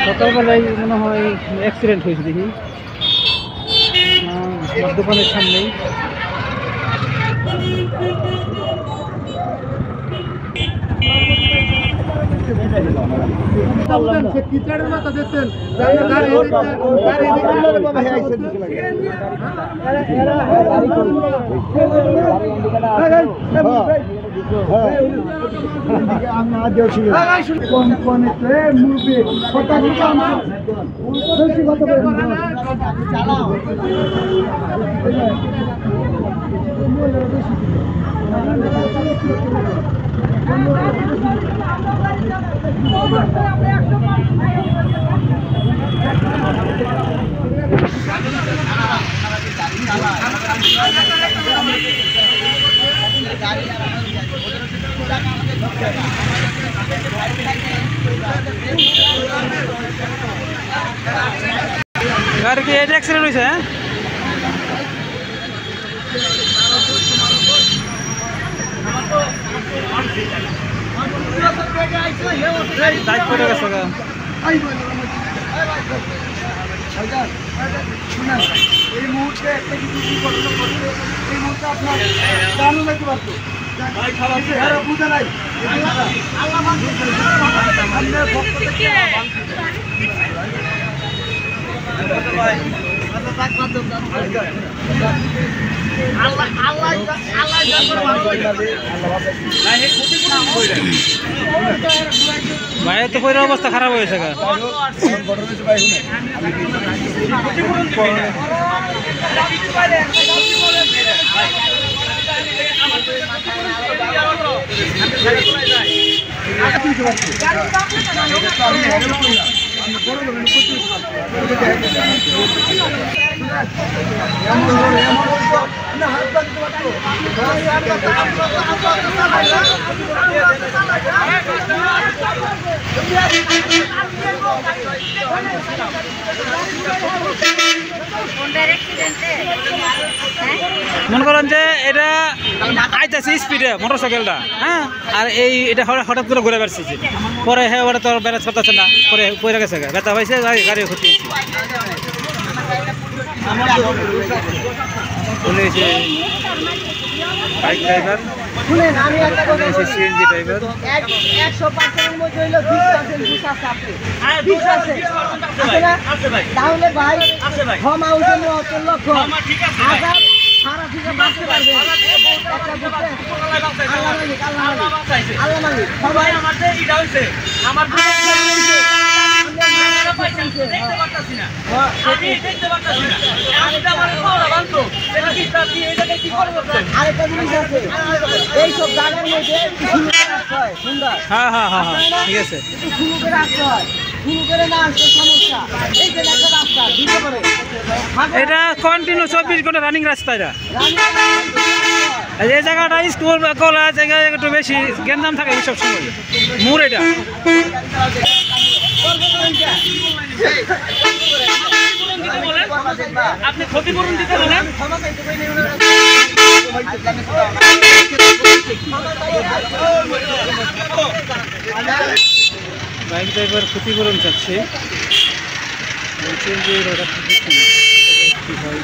সকালবেলায় মনে হয় অ্যাক্সিডেন্ট হয়েছে দেখি দোকানের সামনেই। गाड़ी की एज एक्सीडेंट हुई है। এই মুহূর্তে একটা কিছু ঘটনা ঘটছে, এই মুহূর্তে আপনার জানু নাকি পারতো ভাই খারাপ বুঝে নাই আপনার ভক্ত থেকে ভাই তো পুরো অবস্থা খারাপ হয়েছে মনে করেন যে এটা আইতেছে স্পিডে মোটরসাইকেলটা, হ্যাঁ, আর এটা হঠাৎ করে ঘুরে বেড়াচ্ছে, পরে হ্যাঁ ওটা তো ব্যালেন্স করতেছে না, পরে পড়ে গেছে, ব্যথা হয়েছে, গাড়ি ক্ষতি হয়েছে। বাইক ড্রাইভার, সিএনজি ড্রাইভার, তাহলে ভাই ক্ষমা উঠেন লক্ষ্য সারা থেকে বাঁচতে পারবে আল্লাহ মালিক সবাই আমার আরেকটা জিনিস আছে, এইসব গানের মধ্যে সুন্দর, হ্যাঁ হ্যাঁ হ্যাঁ হ্যাঁ ঠিক আছে, শুরু করে আসতে হয়, শুরু করে না আসতে সমস্যা। এই যে একটা রাস্তা দিতে পারে, এটা কন্টিনিউ 24 ঘন্টা রানিং রাস্তা। এটা এই জায়গাটা স্কুল কলেজ জায়গায় একটু বেশি গ্যাঞ্জাম থাকে এইসব সময়। মোড় এটা আপনি ক্ষতিপূরণ দিতে বলেন। বাইক ড্রাইভার ক্ষতিপূরণ চাচ্ছে, বলছেন যে ওটা কি হয়।